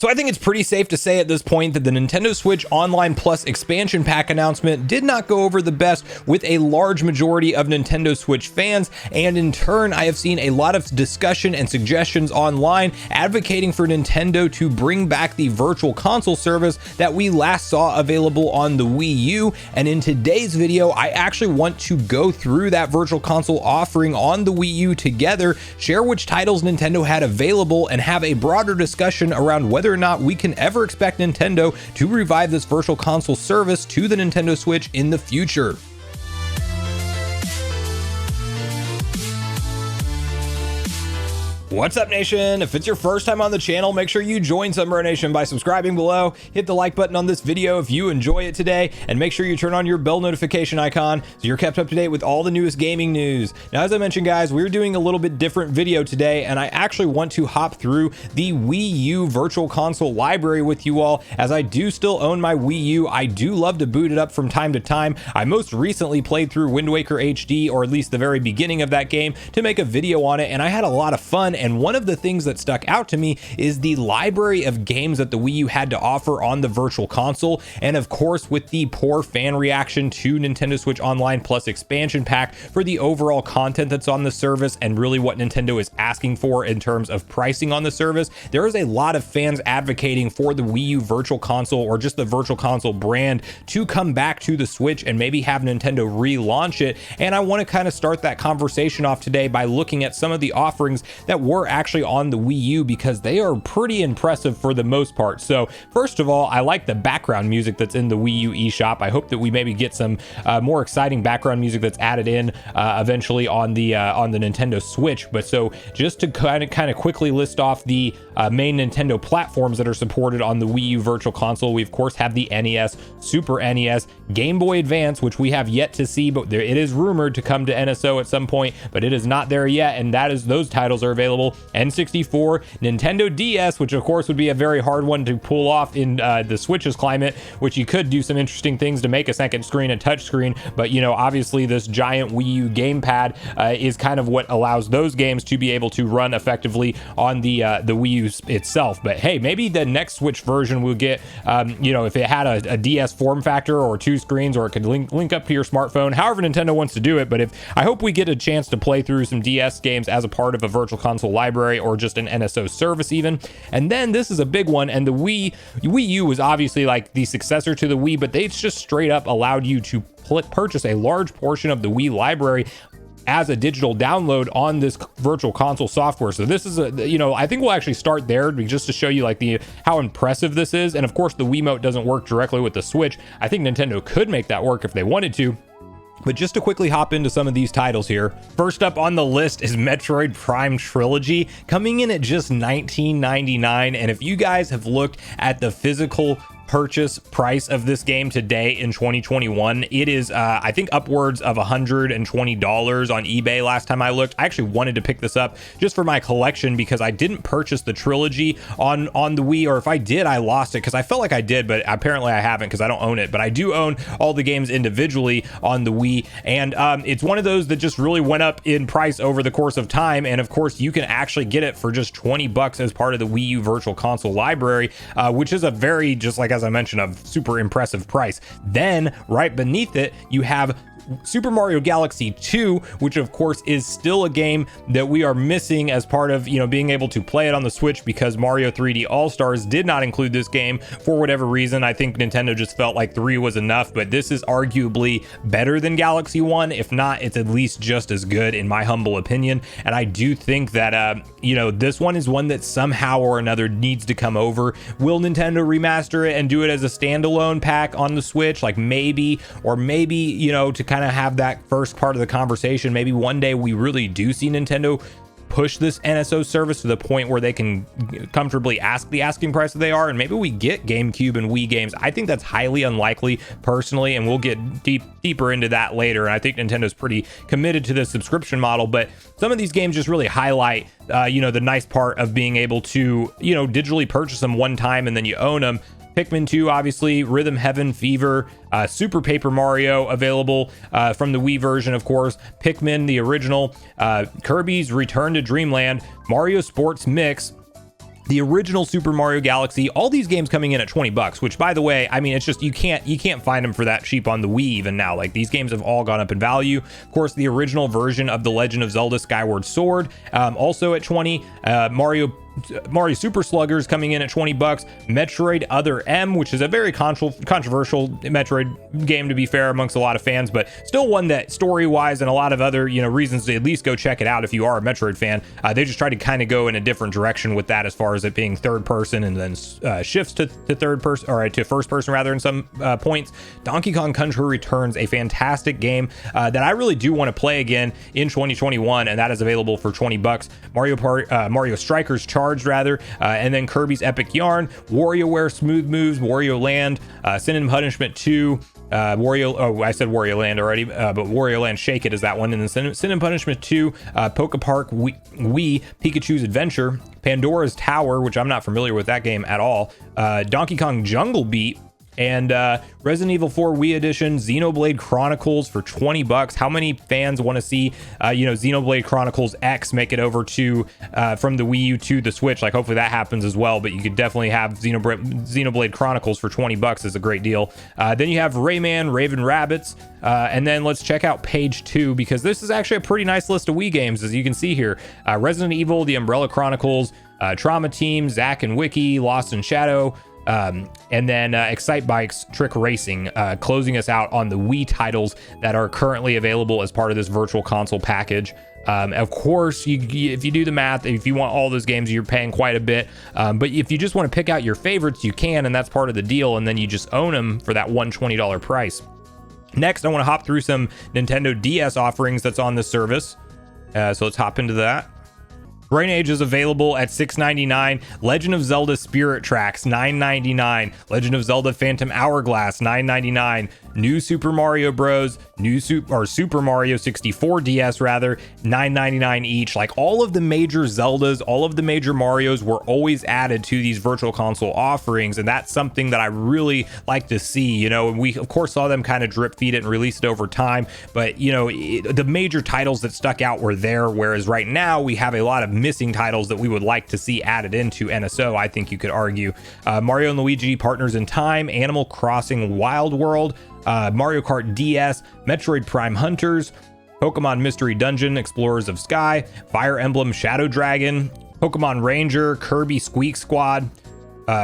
So I think it's pretty safe to say at this point that the Nintendo Switch Online Plus expansion pack announcement did not go over the best with a large majority of Nintendo Switch fans, and in turn I have seen a lot of discussion and suggestions online advocating for Nintendo to bring back the Virtual Console service that we last saw available on the Wii U. And in today's video I actually want to go through that Virtual Console offering on the Wii U together, share which titles Nintendo had available, and have a broader discussion around whether or not we can ever expect Nintendo to revive this Virtual Console service to the Nintendo Switch in the future. What's up, Nation? If it's your first time on the channel, make sure you join Sunbro Nation by subscribing below, hit the like button on this video if you enjoy it today, and make sure you turn on your bell notification icon so you're kept up to date with all the newest gaming news. Now, as I mentioned, guys, we're doing a little bit different video today, and I actually want to hop through the Wii U Virtual Console library with you all, as I do still own my Wii U. I do love to boot it up from time to time. I most recently played through Wind Waker HD, or at least the very beginning of that game, to make a video on it, and I had a lot of fun. And one of the things that stuck out to me is the library of games that the Wii U had to offer on the Virtual Console. And of course, with the poor fan reaction to Nintendo Switch Online Plus expansion pack for the overall content that's on the service and really what Nintendo is asking for in terms of pricing on the service, there is a lot of fans advocating for the Wii U Virtual Console, or just the Virtual Console brand, to come back to the Switch and maybe have Nintendo relaunch it. And I want to kind of start that conversation off today by looking at some of the offerings that were actually on the Wii U, because they are pretty impressive for the most part. So first of all, I like the background music that's in the Wii U eShop. I hope that we maybe get some more exciting background music that's added in eventually on the Nintendo Switch. But so just to kind of quickly list off the main Nintendo platforms that are supported on the Wii U Virtual Console, we of course have the NES, Super NES, Game Boy Advance, which we have yet to see, but it is rumored to come to NSO at some point, but it is not there yet, and those titles are available. N64, Nintendo DS, which of course would be a very hard one to pull off in the Switch's climate, which you could do some interesting things to make a second screen a touch screen, but you know, obviously this giant Wii U gamepad is kind of what allows those games to be able to run effectively on the Wii U itself. But hey, maybe the next Switch version will get, you know, if it had a DS form factor or two screens, or it could link up to your smartphone, however Nintendo wants to do it. But I hope we get a chance to play through some DS games as a part of a Virtual Console library, or just an NSO service even. And then this is a big one, and the Wii U was obviously like the successor to the Wii, but they just straight up allowed you to purchase a large portion of the Wii library as a digital download on this Virtual Console software. So this is I think we'll actually start there just to show you like how impressive this is. And of course the Wiimote doesn't work directly with the Switch. I think Nintendo could make that work if they wanted to. But just to quickly hop into some of these titles here. First up on the list is Metroid Prime Trilogy, coming in at just $19.99. And if you guys have looked at the physical purchase price of this game today in 2021, it is I think upwards of $120 on eBay last time I looked. I actually wanted to pick this up just for my collection, because I didn't purchase the trilogy on the Wii, or if I did, I lost it, because I felt like I did, but apparently I haven't, because I don't own it. But I do own all the games individually on the Wii, and it's one of those that just really went up in price over the course of time. And of course you can actually get it for just $20 as part of the Wii U Virtual Console library, which is a very, just like as I mentioned, a super impressive price. Then right beneath it you have Super Mario Galaxy 2, which of course is still a game that we are missing as part of, you know, being able to play it on the Switch, because Mario 3D All-Stars did not include this game for whatever reason. I think Nintendo just felt like 3 was enough, but this is arguably better than Galaxy 1. If not, it's at least just as good in my humble opinion. And I do think that this one is one that somehow or another needs to come over. Will Nintendo remaster it and do it as a standalone pack on the Switch? Like maybe, to kind of have that first part of the conversation, maybe one day we really do see Nintendo push this NSO service to the point where they can comfortably ask the asking price that they are, and maybe we get GameCube and Wii games. I think that's highly unlikely personally, and we'll get deeper into that later. And I think Nintendo's pretty committed to this subscription model, but some of these games just really highlight the nice part of being able to digitally purchase them one time and then you own them. Pikmin 2, obviously, Rhythm Heaven, Fever, Super Paper Mario available from the Wii version, of course, Pikmin, the original, Kirby's Return to Dreamland, Mario Sports Mix, the original Super Mario Galaxy, all these games coming in at 20 bucks, which by the way, I mean, it's just, you can't find them for that cheap on the Wii even now. Like, these games have all gone up in value. Of course, the original version of The Legend of Zelda Skyward Sword, also at 20. Mario Super Sluggers coming in at 20 bucks. Metroid Other M, which is a very controversial Metroid game, to be fair, amongst a lot of fans, but still one that story-wise and a lot of other, reasons to at least go check it out if you are a Metroid fan. They just tried to kind of go in a different direction with that, as far as it being third person and then shifts to third person, or to first person rather, in some points. Donkey Kong Country Returns, a fantastic game that I really do want to play again in 2021, and that is available for 20 bucks. Mario Strikers Charged, and then Kirby's Epic Yarn, WarioWare Smooth Moves, Wario Land, Sin and Punishment 2, I said Wario Land already, but Wario Land Shake It is that one, and then Sin and Punishment 2, Poke Park Wii, Pikachu's Adventure, Pandora's Tower, which I'm not familiar with that game at all, Donkey Kong Jungle Beat, and Resident Evil 4 Wii Edition, Xenoblade Chronicles for 20 bucks. How many fans want to see, Xenoblade Chronicles X make it over to from the Wii U to the Switch? Like, hopefully that happens as well, but you could definitely have Xenoblade Chronicles for 20 bucks is a great deal. Then you have Rayman, Raven Rabbits, and then let's check out page 2, because this is actually a pretty nice list of Wii games, as you can see here. Resident Evil, The Umbrella Chronicles, Trauma Team, Zack and Wiki, Lost in Shadow, and then Excite Bikes Trick Racing, closing us out on the Wii titles that are currently available as part of this virtual console package. Of course, if you do the math, if you want all those games, you're paying quite a bit. But if you just want to pick out your favorites, you can, and that's part of the deal. And then you just own them for that $120 price. Next, I want to hop through some Nintendo DS offerings that's on this service. So let's hop into that. Brain Age is available at $6.99. Legend of Zelda Spirit Tracks, $9.99. Legend of Zelda Phantom Hourglass, $9.99. New Super Mario Bros. Super Mario 64 DS rather, $9.99 each. Like, all of the major Zeldas, all of the major Marios were always added to these virtual console offerings, and that's something that I really like to see. We of course saw them kind of drip feed it and release it over time, but the major titles that stuck out were there, whereas right now we have a lot of missing titles that we would like to see added into NSO, I think you could argue. Mario and Luigi Partners in Time, Animal Crossing Wild World, Mario Kart DS, Metroid Prime Hunters, Pokemon Mystery Dungeon, Explorers of Sky, Fire Emblem Shadow Dragon, Pokemon Ranger, Kirby Squeak Squad,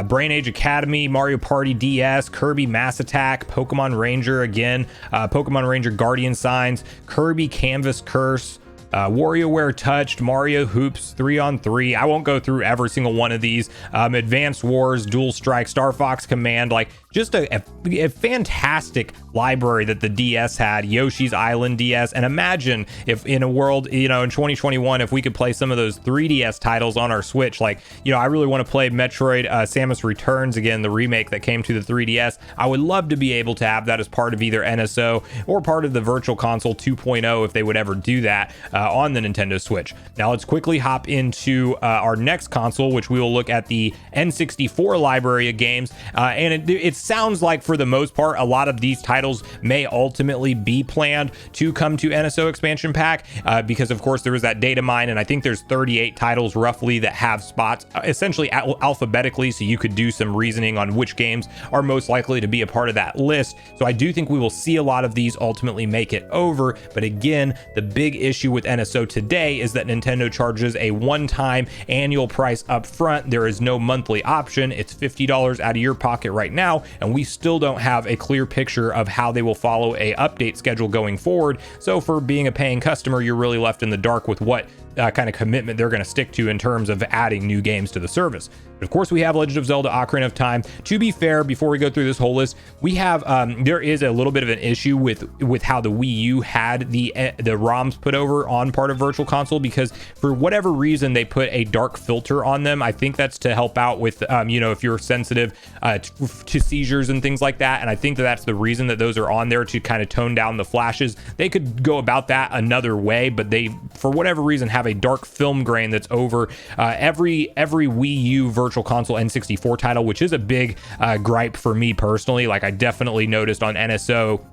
Brain Age Academy, Mario Party DS, Kirby Mass Attack, Pokemon Ranger again, Pokemon Ranger Guardian Signs, Kirby Canvas Curse, WarioWare Touched, Mario Hoops 3-on-3. I won't go through every single one of these. Advanced Wars, Dual Strike, Star Fox Command, like just a fantastic library that the DS had. Yoshi's Island DS, and imagine if in a world, in 2021, if we could play some of those 3DS titles on our Switch. Like, I really want to play Metroid Samus Returns again, the remake that came to the 3DS. I would love to be able to have that as part of either NSO or part of the Virtual Console 2.0 if they would ever do that on the Nintendo Switch. Now let's quickly hop into our next console, which we will look at the N64 library of games, and it sounds like for the most part a lot of these titles may ultimately be planned to come to NSO expansion pack, because of course there was that data mine, and I think there's 38 titles roughly that have spots essentially alphabetically, so you could do some reasoning on which games are most likely to be a part of that list. So I do think we will see a lot of these ultimately make it over, but again, the big issue with NSO today is that Nintendo charges a one-time annual price up front. There is no monthly option. It's $50 out of your pocket right now, and we still don't have a clear picture of how they will follow a update schedule going forward. So for being a paying customer, you're really left in the dark with what kind of commitment they're going to stick to in terms of adding new games to the service. But of course, we have Legend of Zelda Ocarina of Time. To be fair, before we go through this whole list, we have there is a little bit of an issue with how the Wii U had the ROMs put over on part of Virtual Console, because for whatever reason they put a dark filter on them. I think that's to help out with if you're sensitive to seizures and things like that, and I think that's the reason that those are on there, to kind of tone down the flashes. They could go about that another way, but they, for whatever reason, have a dark film grain that's over every Wii U Virtual Console N64 title, which is a big gripe for me personally. Like, I definitely noticed on NSO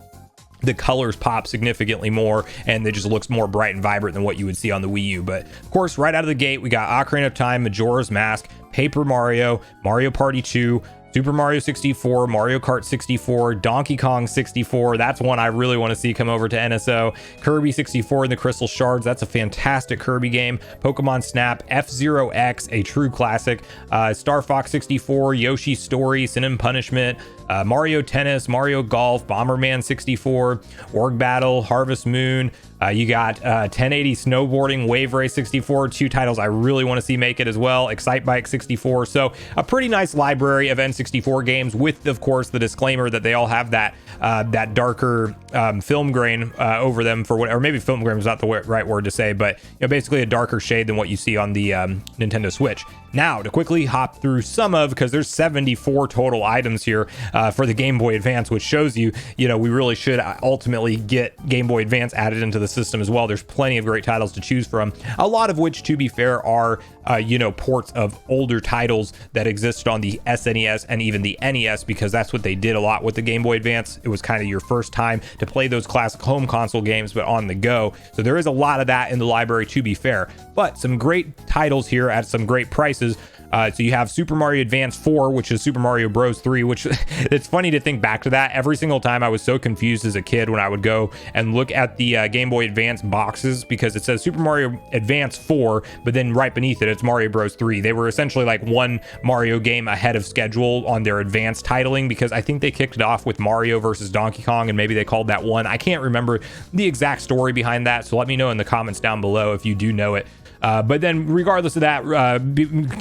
the colors pop significantly more, and it just looks more bright and vibrant than what you would see on the Wii U. But of course, right out of the gate, we got Ocarina of Time, Majora's Mask, Paper Mario, Mario Party 2, Super Mario 64, Mario Kart 64, Donkey Kong 64. That's one I really want to see come over to NSO. Kirby 64 and the Crystal Shards. That's a fantastic Kirby game. Pokemon Snap, F-Zero X, a true classic. Star Fox 64, Yoshi's Story, Sin and Punishment, Mario Tennis, Mario Golf, Bomberman 64, Org Battle, Harvest Moon. You got 1080 Snowboarding, Wave Race 64, two titles I really want to see make it as well. Excite Bike 64. So a pretty nice library of N64 games, with, of course, the disclaimer that they all have that darker film grain over them, for what, or maybe film grain is not the right word to say, but basically a darker shade than what you see on the Nintendo Switch. Now, to quickly hop through some of, because there's 74 total items here for the Game Boy Advance, which shows you, we really should ultimately get Game Boy Advance added into the system as well. There's plenty of great titles to choose from, a lot of which, to be fair, are ports of older titles that existed on the SNES and even the NES, because that's what they did a lot with the Game Boy Advance. It was kind of your first time to play those classic home console games, but on the go. So there is a lot of that in the library, to be fair, but some great titles here at some great prices. So you have Super Mario Advance 4, which is Super Mario Bros. 3, which it's funny to think back to that. Every single time I was so confused as a kid when I would go and look at the Game Boy Advance boxes, because it says Super Mario Advance 4, but then right beneath it, it's Mario Bros. 3. They were essentially like one Mario game ahead of schedule on their advanced titling, because I think they kicked it off with Mario versus Donkey Kong, and maybe they called that one. I can't remember the exact story behind that, so let me know in the comments down below if you do know it. But then regardless of that,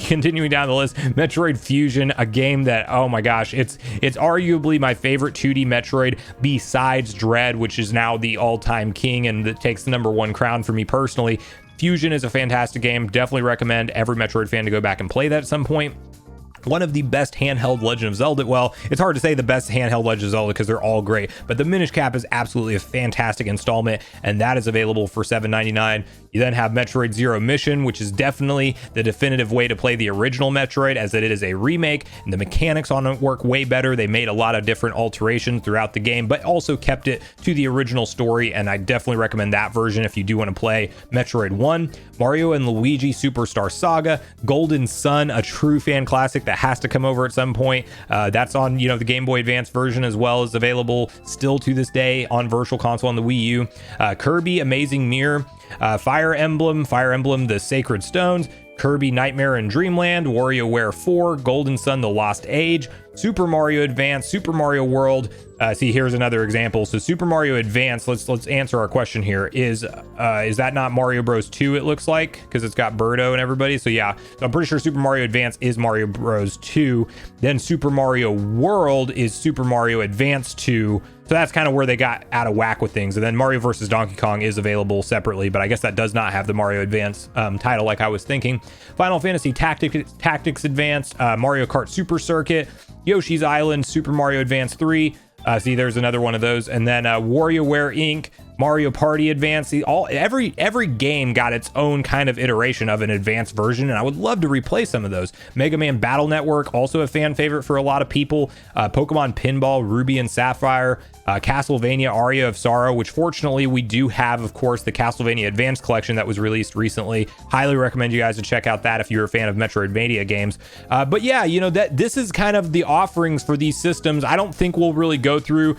continuing down the list, Metroid Fusion, a game that, oh my gosh, it's arguably my favorite 2D Metroid besides Dread, which is now the all-time king and that takes the #1 crown for me personally. Fusion is a fantastic game. Definitely recommend every Metroid fan to go back and play that at some point. One of the best handheld Legend of Zelda. Well, it's hard to say the best handheld Legend of Zelda because they're all great, but the Minish Cap is absolutely a fantastic installment, and that is available for $7.99. You then have Metroid Zero Mission, which is definitely the definitive way to play the original Metroid, as it is a remake, and the mechanics on it work way better. They made a lot of different alterations throughout the game, but also kept it to the original story, and I definitely recommend that version if you do want to play Metroid 1. Mario and Luigi Superstar Saga, Golden Sun, a true fan classic that has to come over at some point. That's on the Game Boy Advance version, as well as available still to this day on Virtual Console on the Wii U. Kirby Amazing Mirror, Fire Emblem, The Sacred Stones, Kirby Nightmare and Dreamland, WarioWare 4, Golden Sun The Lost Age, Super Mario Advance, Super Mario World. See, here's another example. So Super Mario Advance, let's answer our question here. Is that not Mario Bros 2, it looks like, because it's got Birdo and everybody? So yeah, so I'm pretty sure Super Mario Advance is Mario Bros 2. Then Super Mario World is Super Mario Advance 2. So that's kind of where they got out of whack with things. And then Mario vs. Donkey Kong is available separately, but I guess that does not have the Mario Advance title like I was thinking. Final Fantasy Tactics Advance, Mario Kart Super Circuit, Yoshi's Island, Super Mario Advance 3. See, there's another one of those. And then WarioWare Inc., Mario Party Advance. See, every game got its own kind of iteration of an advanced version, and I would love to replay some of those. Mega Man Battle Network, also a fan favorite for a lot of people. Pokemon Pinball, Ruby and Sapphire, Castlevania Aria of Sorrow, which fortunately we do have, of course, the Castlevania Advanced Collection that was released recently. Highly recommend you guys to check out that if you're a fan of Metroidvania games. But yeah, that this is kind of the offerings for these systems. I don't think we'll really go through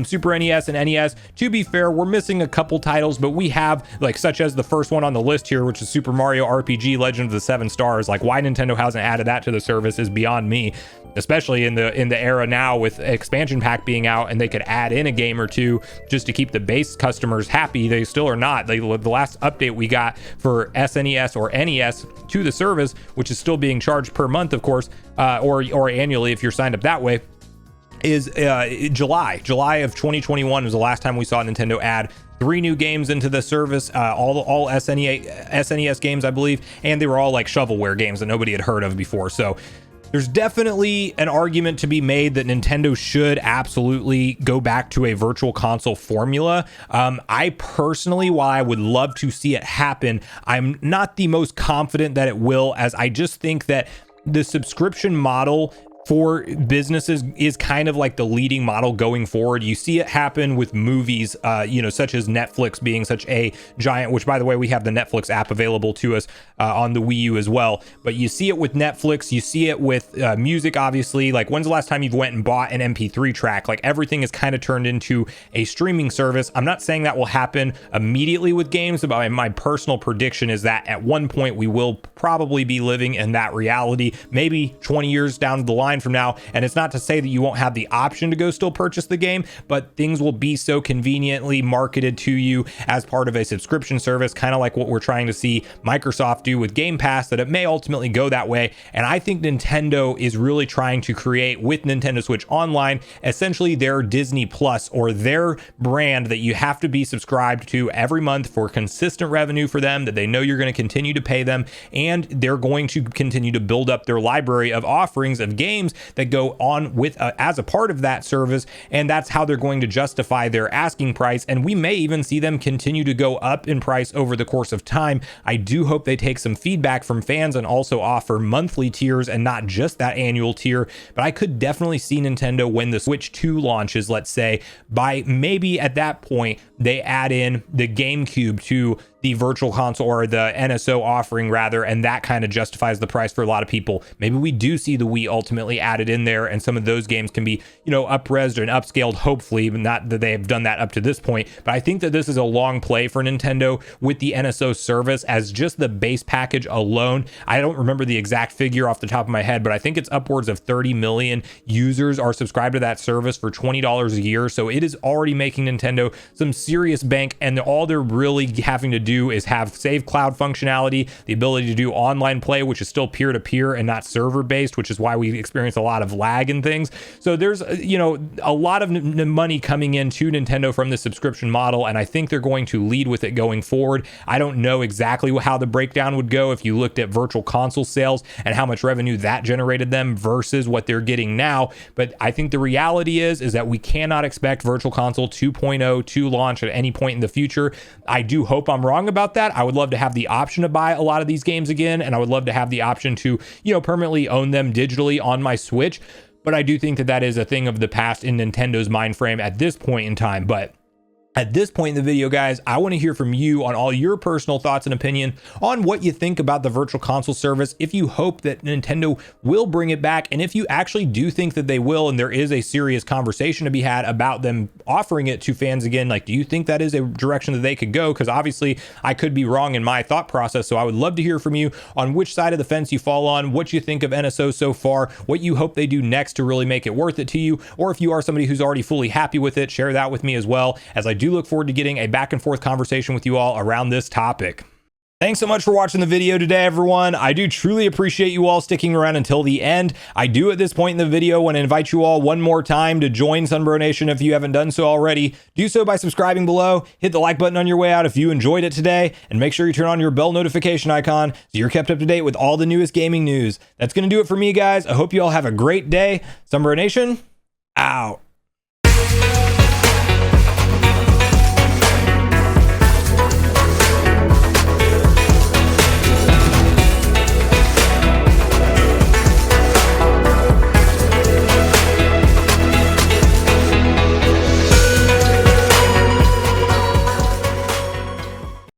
Super NES and NES. To be fair, we're missing a couple titles, but we have, like, such as the first one on the list here, which is Super Mario RPG Legend of the Seven Stars. Like, why Nintendo hasn't added that to the service is beyond me, especially in the era now with expansion pack being out and they could add in a game or two just to keep the base customers happy. They still are not. The last update we got for SNES or NES to the service, which is still being charged per month, of course, or annually if you're signed up that way, is July of 2021 was the last time we saw Nintendo add 3 new games into the service, all SNES games, I believe, and they were all like shovelware games that nobody had heard of before. So there's definitely an argument to be made that Nintendo should absolutely go back to a virtual console formula. I personally, while I would love to see it happen, I'm not the most confident that it will, as I just think that the subscription model for businesses is kind of like the leading model going forward. You see it happen with movies, such as Netflix being such a giant, which by the way, we have the Netflix app available to us on the Wii U as well. But you see it with Netflix, you see it with music, obviously. Like, when's the last time you've went and bought an MP3 track? Like, everything is kind of turned into a streaming service. I'm not saying that will happen immediately with games, but my personal prediction is that at one point we will probably be living in that reality, maybe 20 years down the line from now. And it's not to say that you won't have the option to go still purchase the game, but things will be so conveniently marketed to you as part of a subscription service, kind of like what we're trying to see Microsoft do with Game Pass, that it may ultimately go that way. And I think Nintendo is really trying to create with Nintendo Switch Online essentially their Disney Plus, or their brand that you have to be subscribed to every month for consistent revenue for them, that they know you're going to continue to pay them, and they're going to continue to build up their library of offerings of games that go on with as a part of that service. And that's how they're going to justify their asking price. And we may even see them continue to go up in price over the course of time. I do hope they take some feedback from fans and also offer monthly tiers and not just that annual tier. But I could definitely see Nintendo, when the Switch 2 launches, let's say, by maybe at that point, they add in the GameCube to the virtual console, or the NSO offering rather, and that kind of justifies the price for a lot of people. Maybe we do see the Wii ultimately added in there, and some of those games can be, up-resed and upscaled, hopefully, but not that they have done that up to this point. But I think that this is a long play for Nintendo with the NSO service as just the base package alone. I don't remember the exact figure off the top of my head, but I think it's upwards of 30 million users are subscribed to that service for $20 a year. So it is already making Nintendo some serious bank, and all they're really having to do is have save cloud functionality, the ability to do online play, which is still peer-to-peer and not server based, which is why we experience a lot of lag and things. So there's a lot of money coming into Nintendo from the subscription model, and I think they're going to lead with it going forward. I don't know exactly how the breakdown would go if you looked at virtual console sales and how much revenue that generated them versus what they're getting now, but I think the reality is that we cannot expect Virtual Console 2.0 to launch at any point in the future. I do hope I'm wrong about that. I would love to have the option to buy a lot of these games again, and I would love to have the option to, permanently own them digitally on my Switch. But I do think that that is a thing of the past in Nintendo's mind frame at this point in time. But at this point in the video, guys, I want to hear from you on all your personal thoughts and opinion on what you think about the Virtual Console service, if you hope that Nintendo will bring it back, and if you actually do think that they will, and there is a serious conversation to be had about them offering it to fans again. Like, do you think that is a direction that they could go? Because obviously I could be wrong in my thought process. So I would love to hear from you on which side of the fence you fall on, what you think of NSO so far, what you hope they do next to really make it worth it to you, or if you are somebody who's already fully happy with it, share that with me as well, as I do look forward to getting a back and forth conversation with you all around this topic. Thanks so much for watching the video today, everyone. I do truly appreciate you all sticking around until the end. I do at this point in the video want to invite you all one more time to join Sunbro Nation if you haven't done so already. Do so by subscribing below, hit the like button on your way out if you enjoyed it today, and make sure you turn on your bell notification icon so you're kept up to date with all the newest gaming news. That's going to do it for me, guys. I hope you all have a great day. Sunbro Nation, out.